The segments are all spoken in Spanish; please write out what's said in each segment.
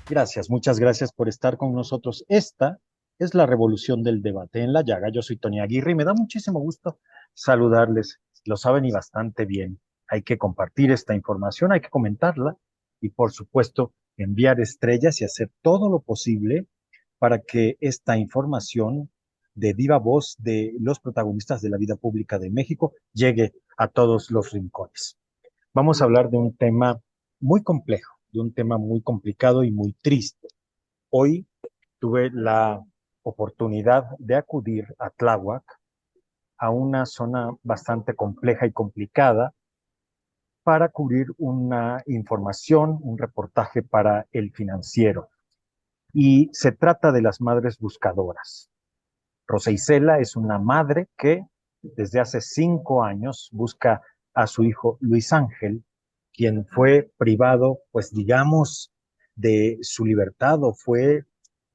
Gracias, muchas gracias por estar con nosotros. Esta es la revolución del debate en la llaga. Yo soy Tony Aguirre y me da muchísimo gusto saludarles. Lo saben y bastante bien. Hay que compartir esta información, hay que comentarla y, por supuesto, enviar estrellas y hacer todo lo posible para que esta información de viva voz de los protagonistas de la vida pública de México llegue a todos los rincones. Vamos a hablar de un tema muy complejo, de un tema muy complicado y muy triste. Hoy tuve la oportunidad de acudir a Tláhuac, a una zona bastante compleja y complicada, para cubrir una información, un reportaje para El Financiero. Y se trata de las madres buscadoras. Rosa Isela es una madre que desde hace 5 años busca a su hijo Luis Ángel, quien fue privado, pues digamos, de su libertad o fue,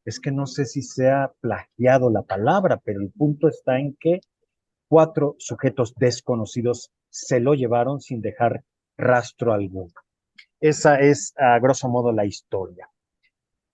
es que no sé si sea plagiado la palabra, pero el punto está en que 4 sujetos desconocidos se lo llevaron sin dejar rastro alguno. Esa es a grosso modo la historia.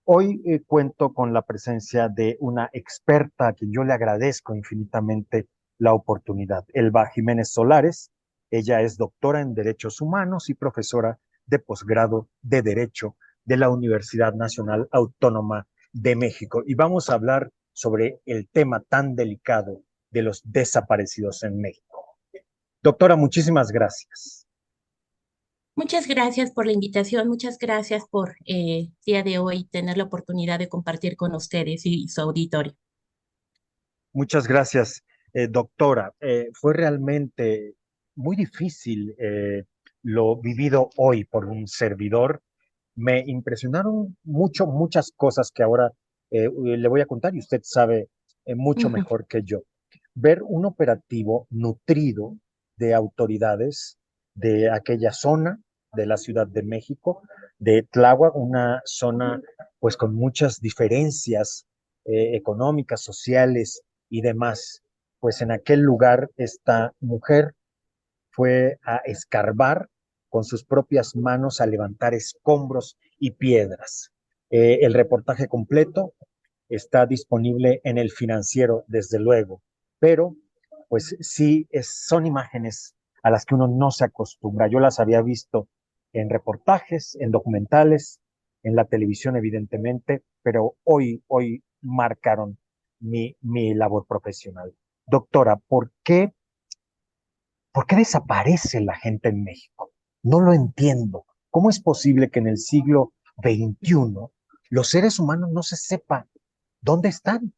Hoy cuento con la presencia de una experta a quien yo le agradezco infinitamente la oportunidad, Elba Jiménez Solares. Ella es doctora en Derechos Humanos y profesora de posgrado de Derecho de la Universidad Nacional Autónoma de México. Y vamos a hablar sobre el tema tan delicado de los desaparecidos en México. Doctora, muchísimas gracias. Muchas gracias por la invitación, muchas gracias por día de hoy tener la oportunidad de compartir con ustedes y su auditorio. Muchas gracias, doctora. Fue realmente muy difícil lo vivido hoy por un servidor. Me impresionaron mucho, muchas cosas que ahora le voy a contar y usted sabe mucho Ujú. mejor que yo. Ver un operativo nutrido de autoridades de aquella zona de la Ciudad de México, de Tláhuac, una zona pues con muchas diferencias económicas, sociales y demás. Pues en aquel lugar esta mujer fue a escarbar con sus propias manos, a levantar escombros y piedras. El reportaje completo está disponible en El Financiero, desde luego, pero pues sí son imágenes a las que uno no se acostumbra. Yo las había visto en reportajes, en documentales, en la televisión evidentemente, pero hoy marcaron mi labor profesional. Doctora, ¿por qué desaparece la gente en México? No lo entiendo. ¿Cómo es posible que en el siglo XXI los seres humanos no se sepa dónde están?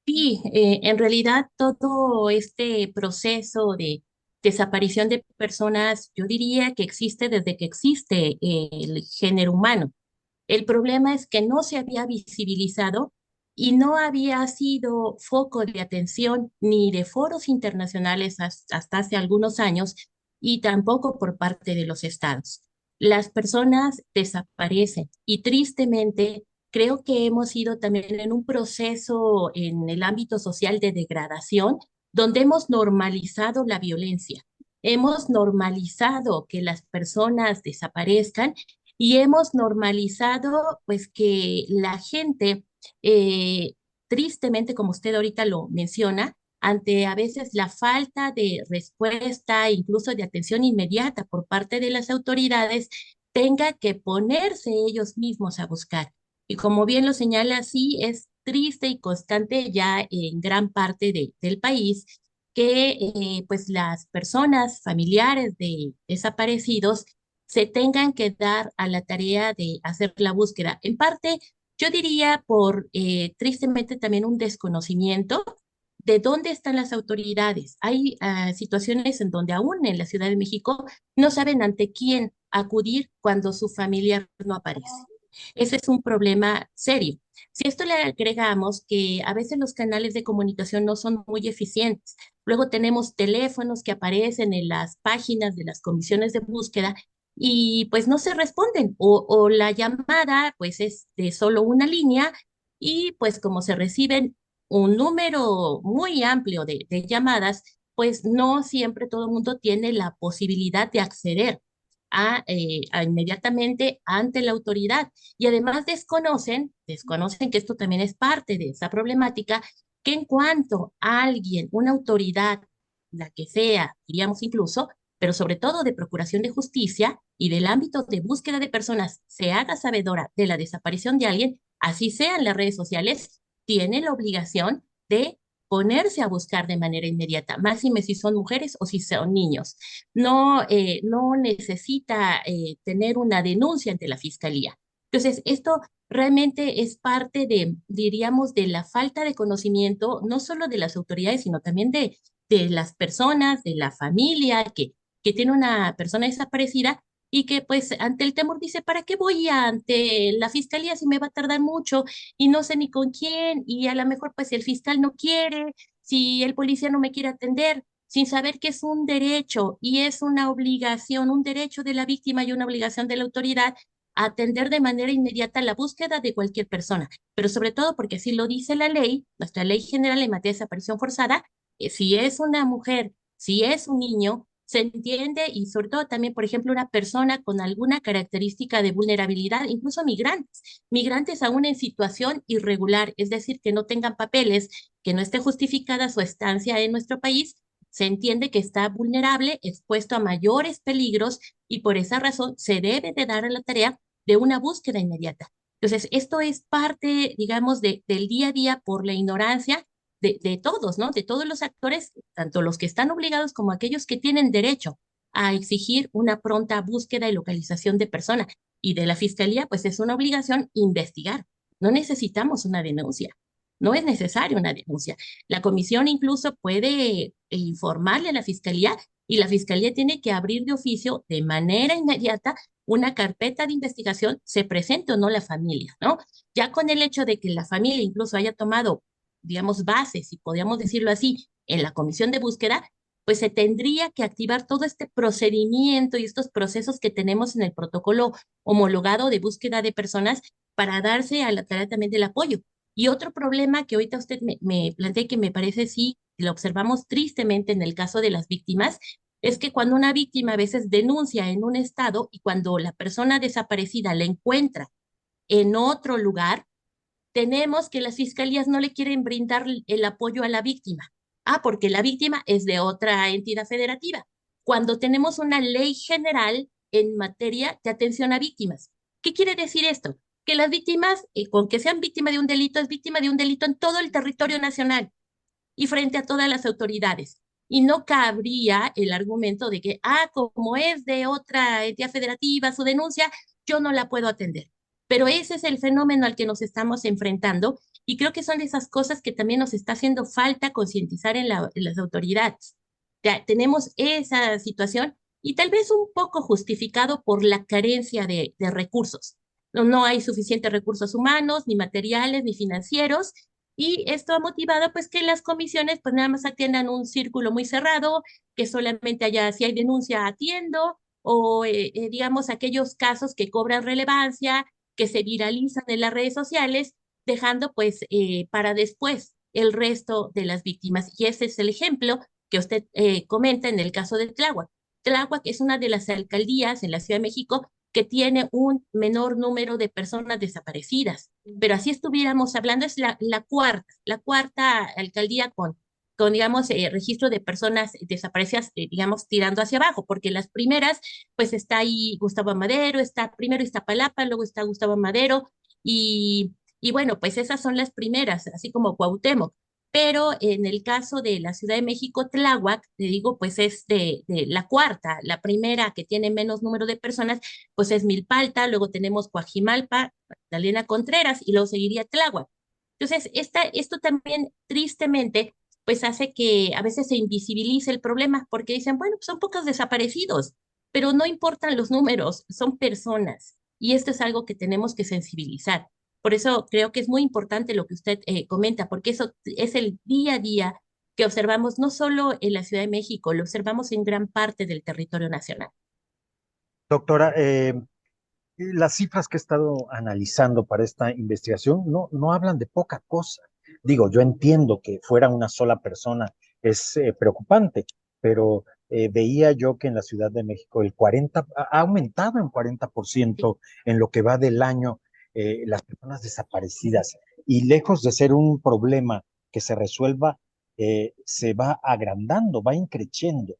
Sí, en realidad todo este proceso de desaparición de personas, yo diría que existe desde que existe el género humano. El problema es que no se había visibilizado y no había sido foco de atención ni de foros internacionales hasta hace algunos años y tampoco por parte de los estados. Las personas desaparecen y tristemente creo que hemos ido también en un proceso en el ámbito social de degradación donde hemos normalizado la violencia. Hemos normalizado que las personas desaparezcan y hemos normalizado pues que la gente, eh, tristemente, como usted ahorita lo menciona, ante a veces la falta de respuesta, incluso de atención inmediata por parte de las autoridades, tenga que ponerse ellos mismos a buscar. Y como bien lo señala, sí, es triste y constante ya en gran parte del país que pues las personas familiares de desaparecidos se tengan que dar a la tarea de hacer la búsqueda. En parte, yo diría por tristemente también un desconocimiento de dónde están las autoridades. Hay situaciones en donde aún en la Ciudad de México no saben ante quién acudir cuando su familiar no aparece. Ese es un problema serio. Si esto le agregamos que a veces los canales de comunicación no son muy eficientes, luego tenemos teléfonos que aparecen en las páginas de las comisiones de búsqueda y pues no se responden o la llamada pues es de solo una línea y pues como se reciben un número muy amplio de llamadas, pues no siempre todo el mundo tiene la posibilidad de acceder inmediatamente ante la autoridad. Y además desconocen que esto también es parte de esa problemática, que en cuanto a alguien, una autoridad, la que sea, diríamos incluso, pero sobre todo de procuración de justicia y del ámbito de búsqueda de personas, se haga sabedora de la desaparición de alguien, así sean las redes sociales, tiene la obligación de ponerse a buscar de manera inmediata, máxime si son mujeres o si son niños. No necesita tener una denuncia ante la fiscalía. Entonces, esto realmente es parte de, diríamos, de la falta de conocimiento, no solo de las autoridades, sino también de las personas, de la familia que tiene una persona desaparecida y que pues ante el temor dice, ¿para qué voy ante la fiscalía si me va a tardar mucho y no sé ni con quién? Y a lo mejor pues si el fiscal no quiere, si el policía no me quiere atender, sin saber que es un derecho y es una obligación, un derecho de la víctima y una obligación de la autoridad atender de manera inmediata la búsqueda de cualquier persona, pero sobre todo porque así lo dice la ley, nuestra ley general en materia de desaparición forzada, si es una mujer, si es un niño, se entiende y sobre todo también, por ejemplo, una persona con alguna característica de vulnerabilidad, incluso migrantes aún en situación irregular, es decir, que no tengan papeles, que no esté justificada su estancia en nuestro país, se entiende que está vulnerable, expuesto a mayores peligros y por esa razón se debe de dar a la tarea de una búsqueda inmediata. Entonces, esto es parte, digamos, del día a día por la ignorancia de todos, ¿no? De todos los actores, tanto los que están obligados como aquellos que tienen derecho a exigir una pronta búsqueda y localización de persona. Y de la fiscalía, pues es una obligación investigar. No necesitamos una denuncia. No es necesaria una denuncia. La comisión incluso puede informarle a la fiscalía y la fiscalía tiene que abrir de oficio de manera inmediata una carpeta de investigación, se presente o no la familia, ¿no? Ya con el hecho de que la familia incluso haya tomado, digamos, bases, si podríamos decirlo así, en la comisión de búsqueda, pues se tendría que activar todo este procedimiento y estos procesos que tenemos en el protocolo homologado de búsqueda de personas para darse a la tarea también del apoyo. Y otro problema que ahorita usted me plantea que me parece sí, lo observamos tristemente en el caso de las víctimas, es que cuando una víctima a veces denuncia en un estado y cuando la persona desaparecida la encuentra en otro lugar, tenemos que las fiscalías no le quieren brindar el apoyo a la víctima. Ah, porque la víctima es de otra entidad federativa. Cuando tenemos una ley general en materia de atención a víctimas. ¿Qué quiere decir esto? Que las víctimas, con que sean víctimas de un delito, es víctima de un delito en todo el territorio nacional y frente a todas las autoridades. Y no cabría el argumento de que, como es de otra entidad federativa su denuncia, yo no la puedo atender. Pero ese es el fenómeno al que nos estamos enfrentando y creo que son de esas cosas que también nos está haciendo falta concientizar en las autoridades. Ya tenemos esa situación y tal vez un poco justificado por la carencia de recursos. No hay suficientes recursos humanos, ni materiales, ni financieros, y esto ha motivado pues que las comisiones pues nada más atiendan un círculo muy cerrado, que solamente haya, si hay denuncia, atiendo, o digamos aquellos casos que cobran relevancia, que se viralizan en las redes sociales, dejando pues para después el resto de las víctimas. Y ese es el ejemplo que usted comenta en el caso de Tláhuac. Tláhuac es una de las alcaldías en la Ciudad de México que tiene un menor número de personas desaparecidas. Pero así estuviéramos hablando, es la cuarta alcaldía con digamos, registro de personas desaparecidas, digamos, tirando hacia abajo, porque las primeras, pues está ahí Gustavo Madero, está primero Iztapalapa, luego está Gustavo Madero, y bueno, pues esas son las primeras, así como Cuauhtémoc. Pero en el caso de la Ciudad de México, Tláhuac, te digo, pues es de la cuarta, la primera que tiene menos número de personas, pues es Milpalta, luego tenemos Coajimalpa, Magdalena Contreras y luego seguiría Tláhuac. Entonces, esto también tristemente pues hace que a veces se invisibilice el problema porque dicen, bueno, pues son pocos desaparecidos, pero no importan los números, son personas y esto es algo que tenemos que sensibilizar. Por eso creo que es muy importante lo que usted comenta, porque eso es el día a día que observamos no solo en la Ciudad de México, lo observamos en gran parte del territorio nacional. Doctora, las cifras que he estado analizando para esta investigación no hablan de poca cosa. Digo, yo entiendo que fuera una sola persona es preocupante, pero veía yo que en la Ciudad de México el 40, ha aumentado en 40% en lo que va del año las personas desaparecidas. Y lejos de ser un problema que se resuelva, se va agrandando, va increciendo. Sí.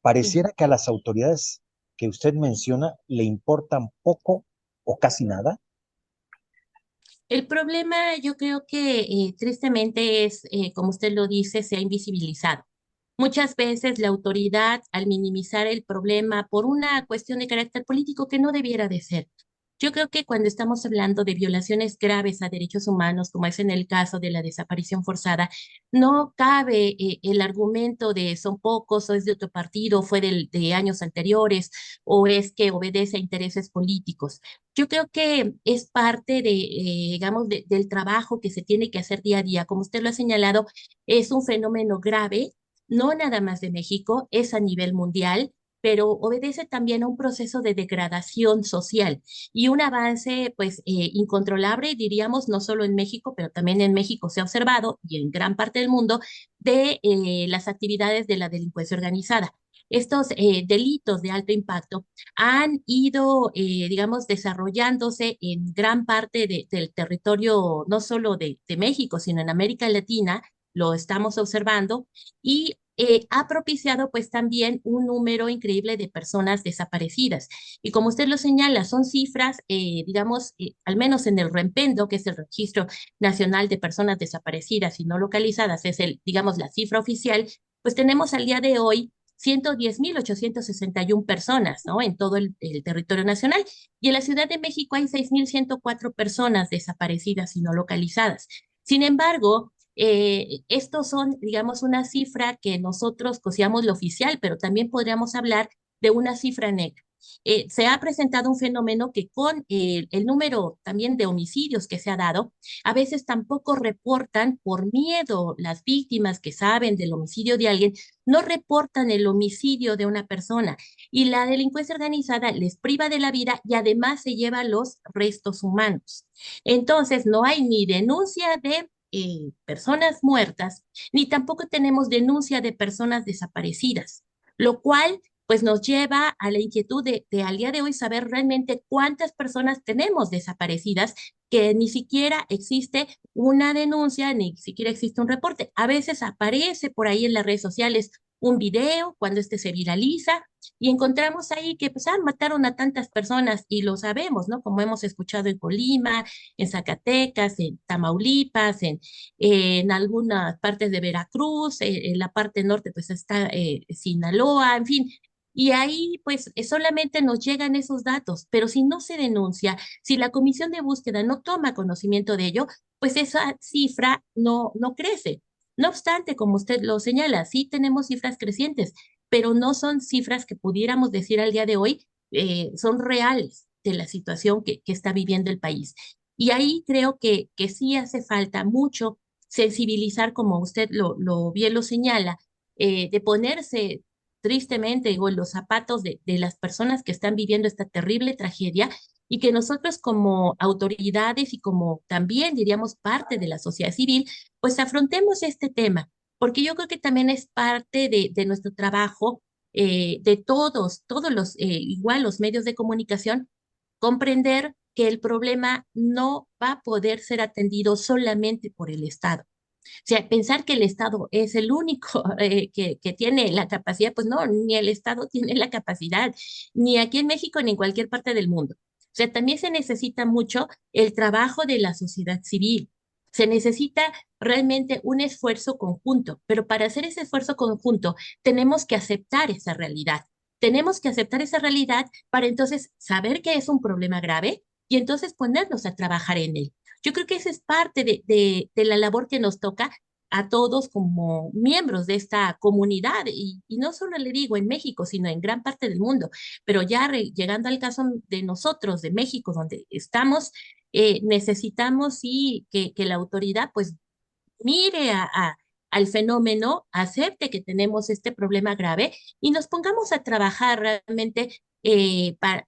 Pareciera que a las autoridades que usted menciona le importan poco o casi nada. El problema yo creo que tristemente es, como usted lo dice, se ha invisibilizado. Muchas veces la autoridad, al minimizar el problema por una cuestión de carácter político que no debiera de ser. Yo creo que cuando estamos hablando de violaciones graves a derechos humanos, como es en el caso de la desaparición forzada, no cabe el argumento de son pocos o es de otro partido, fue de años anteriores o es que obedece a intereses políticos. Yo creo que es parte de, digamos, del trabajo que se tiene que hacer día a día. Como usted lo ha señalado, es un fenómeno grave, no nada más de México, es a nivel mundial, pero obedece también a un proceso de degradación social y un avance, pues, incontrolable, diríamos, no solo en México, pero también en México se ha observado y en gran parte del mundo de las actividades de la delincuencia organizada. Estos delitos de alto impacto han ido, digamos, desarrollándose en gran parte del territorio, no solo de México, sino en América Latina, lo estamos observando, y ha propiciado pues también un número increíble de personas desaparecidas. Y como usted lo señala, son cifras, digamos, al menos en el REMPENDO, que es el Registro Nacional de Personas Desaparecidas y No Localizadas, es el, digamos, la cifra oficial, pues tenemos al día de hoy 110.861 personas, ¿no? En todo el territorio nacional. Y en la Ciudad de México hay 6.104 personas desaparecidas y no localizadas. Sin embargo, estos son, digamos, una cifra que nosotros consideramos la oficial, pero también podríamos hablar de una cifra negra. Se ha presentado un fenómeno que con el número también de homicidios que se ha dado, a veces tampoco reportan por miedo las víctimas que saben del homicidio de alguien, no reportan el homicidio de una persona y la delincuencia organizada les priva de la vida y además se lleva los restos humanos. Entonces, no hay ni denuncia de personas muertas, ni tampoco tenemos denuncia de personas desaparecidas, lo cual pues nos lleva a la inquietud de al día de hoy saber realmente cuántas personas tenemos desaparecidas, que ni siquiera existe una denuncia, ni siquiera existe un reporte. A veces aparece por ahí en las redes sociales un video cuando este se viraliza y encontramos ahí que pues mataron a tantas personas y lo sabemos, ¿no? Como hemos escuchado en Colima, en Zacatecas, en Tamaulipas, en algunas partes de Veracruz, en la parte norte pues está Sinaloa, en fin. Y ahí pues solamente nos llegan esos datos, pero si no se denuncia, si la comisión de búsqueda no toma conocimiento de ello, pues esa cifra no crece. No obstante, como usted lo señala, sí tenemos cifras crecientes, pero no son cifras que pudiéramos decir al día de hoy son reales de la situación que está viviendo el país. Y ahí creo que sí hace falta mucho sensibilizar, como usted lo bien lo señala, de ponerse tristemente digo, en los zapatos de las personas que están viviendo esta terrible tragedia y que nosotros como autoridades y como también diríamos parte de la sociedad civil, pues afrontemos este tema, porque yo creo que también es parte de nuestro trabajo, de todos los, igual los medios de comunicación, comprender que el problema no va a poder ser atendido solamente por el Estado. O sea, pensar que el Estado es el único que tiene la capacidad, pues no, ni el Estado tiene la capacidad, ni aquí en México ni en cualquier parte del mundo. O sea, también se necesita mucho el trabajo de la sociedad civil. Se necesita realmente un esfuerzo conjunto, pero para hacer ese esfuerzo conjunto tenemos que aceptar esa realidad. Tenemos que aceptar esa realidad para entonces saber que es un problema grave y entonces ponernos a trabajar en él. Yo creo que esa es parte de la labor que nos toca a todos como miembros de esta comunidad y no solo le digo en México, sino en gran parte del mundo, pero ya llegando al caso de nosotros, de México, donde estamos, necesitamos sí que la autoridad pues mire al fenómeno, acepte que tenemos este problema grave y nos pongamos a trabajar realmente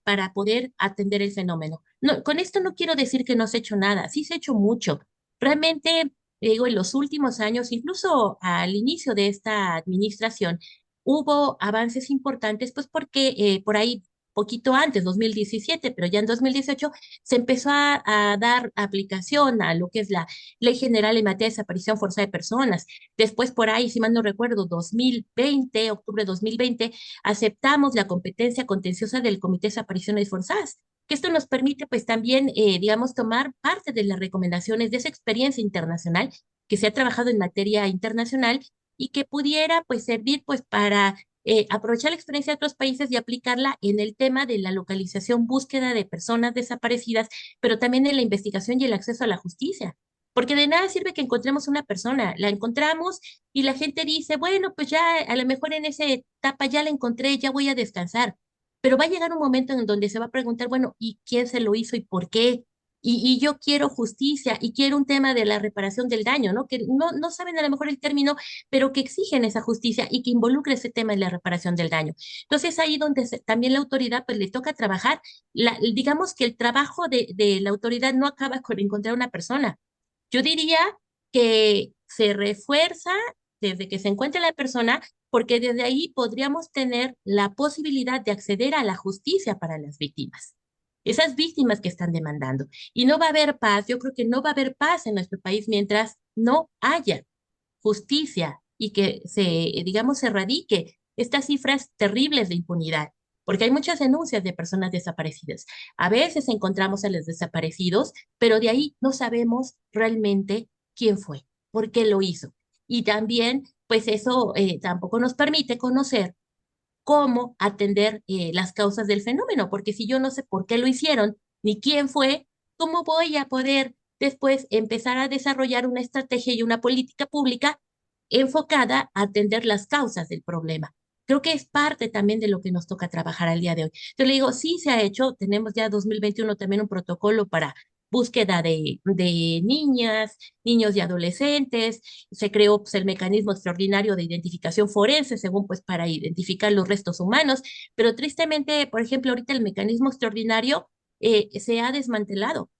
para poder atender el fenómeno. No, con esto no quiero decir que no se ha hecho nada, sí se ha hecho mucho. Realmente, digo, en los últimos años, incluso al inicio de esta administración, hubo avances importantes, pues porque por ahí poquito antes, 2017, pero ya en 2018 se empezó a dar aplicación a lo que es la Ley General en materia de desaparición forzada de personas. Después, por ahí, si mal no recuerdo, 2020, octubre de 2020, aceptamos la competencia contenciosa del Comité de Desapariciones Forzadas, que esto nos permite, pues también, digamos, tomar parte de las recomendaciones de esa experiencia internacional que se ha trabajado en materia internacional y que pudiera, pues, servir, pues, para aprovechar la experiencia de otros países y aplicarla en el tema de la localización, búsqueda de personas desaparecidas, pero también en la investigación y el acceso a la justicia. Porque de nada sirve que encontremos una persona, la encontramos y la gente dice, bueno, pues ya a lo mejor en esa etapa ya la encontré, ya voy a descansar. Pero va a llegar un momento en donde se va a preguntar, bueno, ¿y quién se lo hizo y por qué? Y yo quiero justicia y quiero un tema de la reparación del daño, ¿no? Que no saben a lo mejor el término, pero que exigen esa justicia y que involucre ese tema en la reparación del daño. Entonces, ahí donde también la autoridad, pues le toca trabajar. Digamos que el trabajo de la autoridad no acaba con encontrar una persona. Yo diría que se refuerza desde que se encuentre la persona, porque desde ahí podríamos tener la posibilidad de acceder a la justicia para las víctimas. Esas víctimas que están demandando. Y no va a haber paz, yo creo que no va a haber paz en nuestro país mientras no haya justicia y que se, digamos, se erradique estas cifras terribles de impunidad, porque hay muchas denuncias de personas desaparecidas. A veces encontramos a los desaparecidos, pero de ahí no sabemos realmente quién fue, por qué lo hizo. Y también, pues eso tampoco nos permite conocer cómo atender las causas del fenómeno, porque si yo no sé por qué lo hicieron ni quién fue, ¿cómo voy a poder después empezar a desarrollar una estrategia y una política pública enfocada a atender las causas del problema? Creo que es parte también de lo que nos toca trabajar al día de hoy. Yo le digo, sí se ha hecho, tenemos ya 2021 también un protocolo para búsqueda de niñas, niños y adolescentes. Se creó pues, el mecanismo extraordinario de identificación forense, según pues para identificar los restos humanos, pero tristemente, por ejemplo, ahorita el mecanismo extraordinario se ha desmantelado.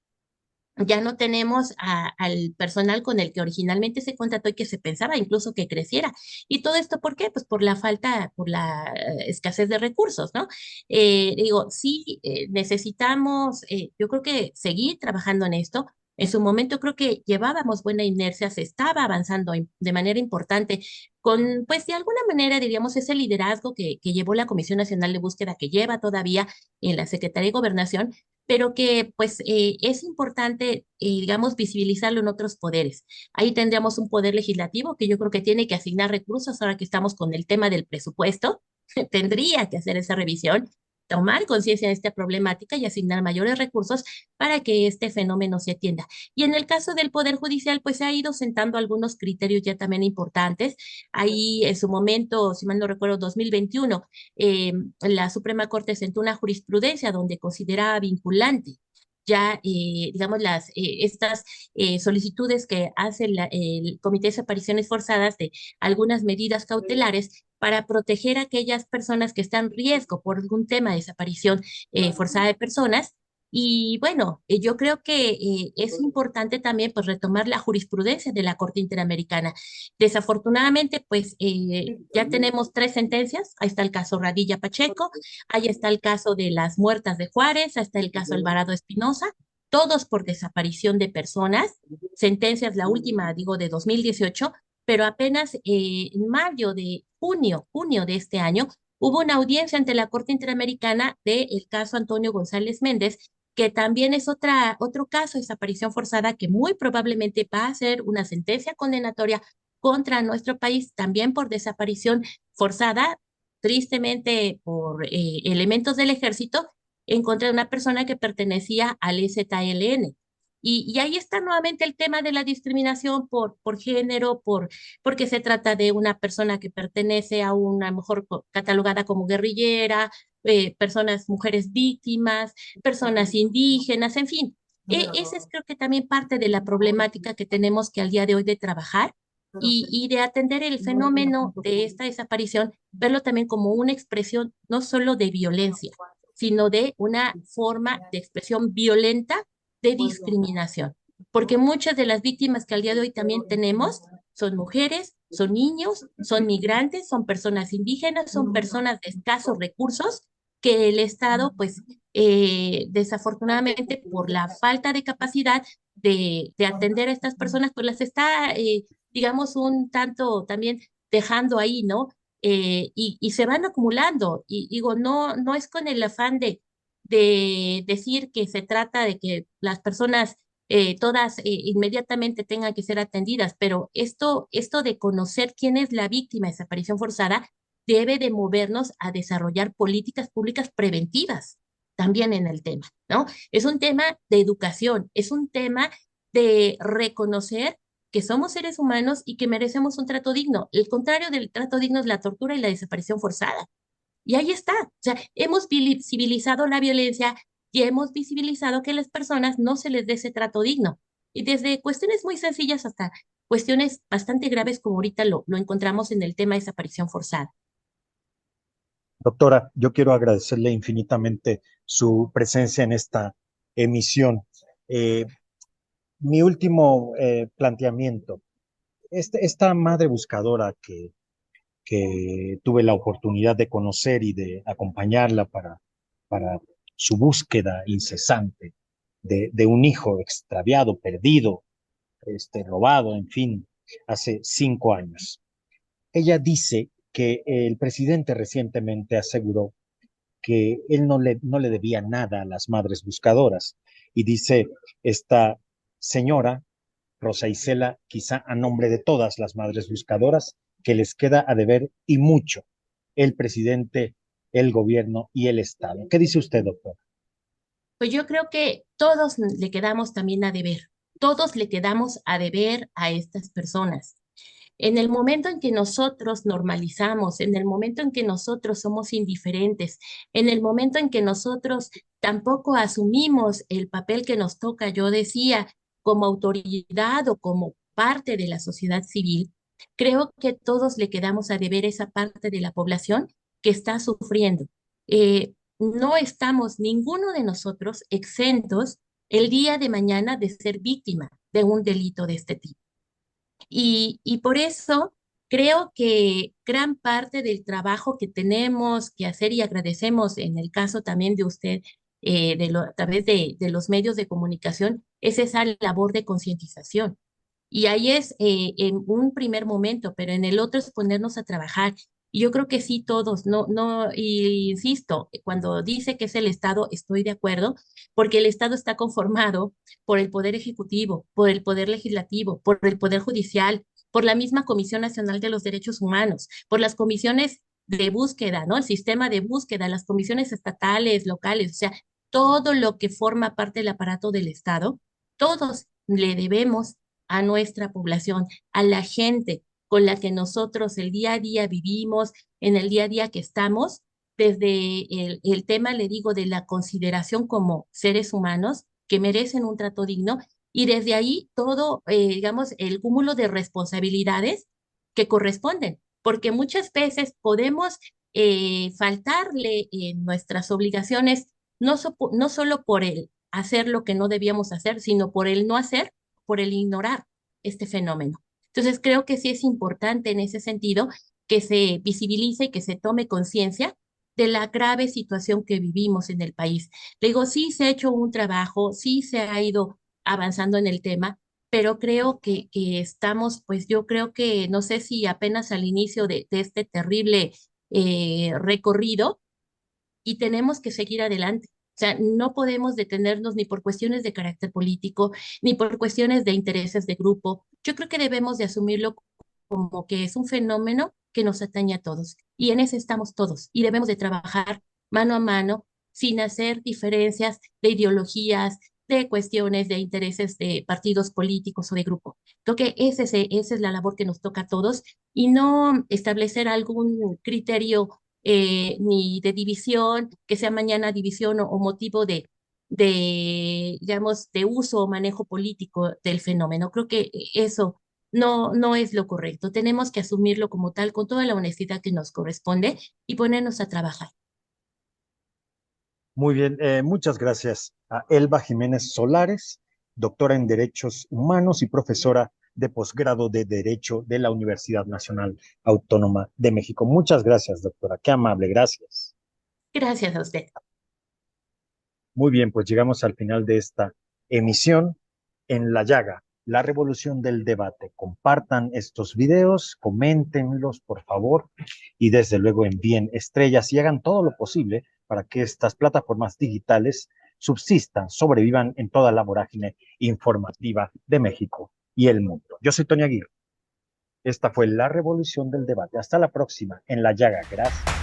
Ya no tenemos al personal con el que originalmente se contrató y que se pensaba incluso que creciera. ¿Y todo esto por qué? Pues por la falta, por la escasez de recursos, ¿no? Digo, sí, necesitamos, yo creo que seguir trabajando en esto. En su momento creo que llevábamos buena inercia, se estaba avanzando de manera importante con, pues de alguna manera diríamos, ese liderazgo que llevó la Comisión Nacional de Búsqueda, que lleva todavía en la Secretaría de Gobernación, pero que pues es importante, digamos, visibilizarlo en otros poderes. Ahí tendríamos un poder legislativo que yo creo que tiene que asignar recursos ahora que estamos con el tema del presupuesto, tendría que hacer esa revisión, tomar conciencia de esta problemática y asignar mayores recursos para que este fenómeno se atienda. Y en el caso del Poder Judicial, pues se ha ido sentando algunos criterios ya también importantes. Ahí en su momento, si mal no recuerdo, 2021, eh, la Suprema Corte sentó una jurisprudencia donde consideraba vinculante ya, digamos, estas solicitudes que hace el Comité de Desapariciones Forzadas de algunas medidas cautelares para proteger a aquellas personas que están en riesgo por algún tema de desaparición forzada de personas. Y bueno, yo creo que es importante también pues retomar la jurisprudencia de la Corte Interamericana. Desafortunadamente, pues ya tenemos tres sentencias. Ahí está el caso Radilla Pacheco, ahí está el caso de las muertas de Juárez, ahí está el caso Alvarado Espinosa, todos por desaparición de personas. Sentencias, la última, digo, de 2018, pero apenas en mayo de junio de este año, hubo una audiencia ante la Corte Interamericana del caso Antonio González Méndez, que también es otro caso de desaparición forzada que muy probablemente va a ser una sentencia condenatoria contra nuestro país, también por desaparición forzada, tristemente por elementos del ejército, en contra de una persona que pertenecía al EZLN. Y ahí está nuevamente el tema de la discriminación por género, porque se trata de una persona que pertenece a una, mejor catalogada como guerrillera, personas, mujeres víctimas, personas indígenas, en fin. Esa es creo que también parte de la problemática que tenemos que al día de hoy de trabajar y de atender el fenómeno de esta desaparición, verlo también como una expresión no solo de violencia, sino de una forma de expresión violenta de discriminación. Porque muchas de las víctimas que al día de hoy también tenemos son mujeres, Son niños, son migrantes, son personas indígenas, son personas de escasos recursos que el Estado, pues, desafortunadamente, por la falta de capacidad de atender a estas personas, pues las está, digamos, un tanto también dejando ahí, ¿no? Y se van acumulando. Y digo, no es con el afán de decir que se trata de que las personas todas inmediatamente tengan que ser atendidas, pero esto de conocer quién es la víctima de desaparición forzada debe de movernos a desarrollar políticas públicas preventivas también en el tema, ¿no? Es un tema de educación, es un tema de reconocer que somos seres humanos y que merecemos un trato digno. El contrario del trato digno es la tortura y la desaparición forzada. Y ahí está. O sea, hemos visibilizado la violencia y hemos visibilizado que a las personas no se les dé ese trato digno. Y desde cuestiones muy sencillas hasta cuestiones bastante graves como ahorita lo encontramos en el tema de desaparición forzada. Doctora, yo quiero agradecerle infinitamente su presencia en esta emisión. Eh, Mi último planteamiento, esta madre buscadora que tuve la oportunidad de conocer y de acompañarla para su búsqueda incesante de un hijo extraviado, perdido, robado, en fin, hace 5 años. Ella dice que el presidente recientemente aseguró que él no le debía nada a las madres buscadoras. Y dice esta señora, Rosa Isela, quizá a nombre de todas las madres buscadoras, que les queda a deber y mucho el presidente, el gobierno y el Estado. ¿Qué dice usted, doctor? Pues yo creo que todos le quedamos también a deber, todos le quedamos a deber a estas personas. En el momento en que nosotros normalizamos, en el momento en que nosotros somos indiferentes, en el momento en que nosotros tampoco asumimos el papel que nos toca, yo decía, como autoridad o como parte de la sociedad civil, creo que todos le quedamos a deber esa parte de la población que está sufriendo. No estamos ninguno de nosotros exentos el día de mañana de ser víctima de un delito de este tipo. Y por eso creo que gran parte del trabajo que tenemos que hacer y agradecemos en el caso también de usted, a través de los medios de comunicación, es esa labor de concientización. Y ahí es en un primer momento, pero en el otro es ponernos a trabajar. Y yo creo que sí, todos, y insisto, cuando dice que es el Estado, estoy de acuerdo, porque el Estado está conformado por el Poder Ejecutivo, por el Poder Legislativo, por el Poder Judicial, por la misma Comisión Nacional de los Derechos Humanos, por las comisiones de búsqueda, ¿no? El sistema de búsqueda, las comisiones estatales, locales, o sea, todo lo que forma parte del aparato del Estado, todos le debemos a nuestra población, a la gente con la que nosotros el día a día vivimos, en el día a día que estamos, desde el tema, le digo, de la consideración como seres humanos que merecen un trato digno y desde ahí todo, digamos, el cúmulo de responsabilidades que corresponden, porque muchas veces podemos faltarle en nuestras obligaciones, no solo por el hacer lo que no debíamos hacer, sino por el no hacer, por el ignorar este fenómeno. Entonces, creo que sí es importante en ese sentido que se visibilice y que se tome conciencia de la grave situación que vivimos en el país. Le digo, sí se ha hecho un trabajo, sí se ha ido avanzando en el tema, pero creo que estamos, pues yo creo que no sé si apenas al inicio de este terrible recorrido y tenemos que seguir adelante. O sea, no podemos detenernos ni por cuestiones de carácter político, ni por cuestiones de intereses de grupo. Yo creo que debemos de asumirlo como que es un fenómeno que nos atañe a todos. Y en ese estamos todos. Y debemos de trabajar mano a mano, sin hacer diferencias de ideologías, de cuestiones de intereses de partidos políticos o de grupo. Creo que esa es la labor que nos toca a todos y no establecer algún criterio ni de división, que sea mañana división o motivo digamos, de uso o manejo político del fenómeno. Creo que eso no es lo correcto. Tenemos que asumirlo como tal, con toda la honestidad que nos corresponde y ponernos a trabajar. Muy bien, muchas gracias a Elba Jiménez Solares, doctora en Derechos Humanos y profesora de posgrado de Derecho de la Universidad Nacional Autónoma de México. Muchas gracias, doctora. Qué amable, gracias. Gracias a usted. Muy bien, pues llegamos al final de esta emisión en La Llaga, la revolución del debate. Compartan estos videos, coméntenlos, por favor, y desde luego envíen estrellas y hagan todo lo posible para que estas plataformas digitales subsistan, sobrevivan en toda la vorágine informativa de México y el mundo. Yo soy Tony Aguirre. Esta fue la revolución del debate. Hasta la próxima en La Llaga. Gracias.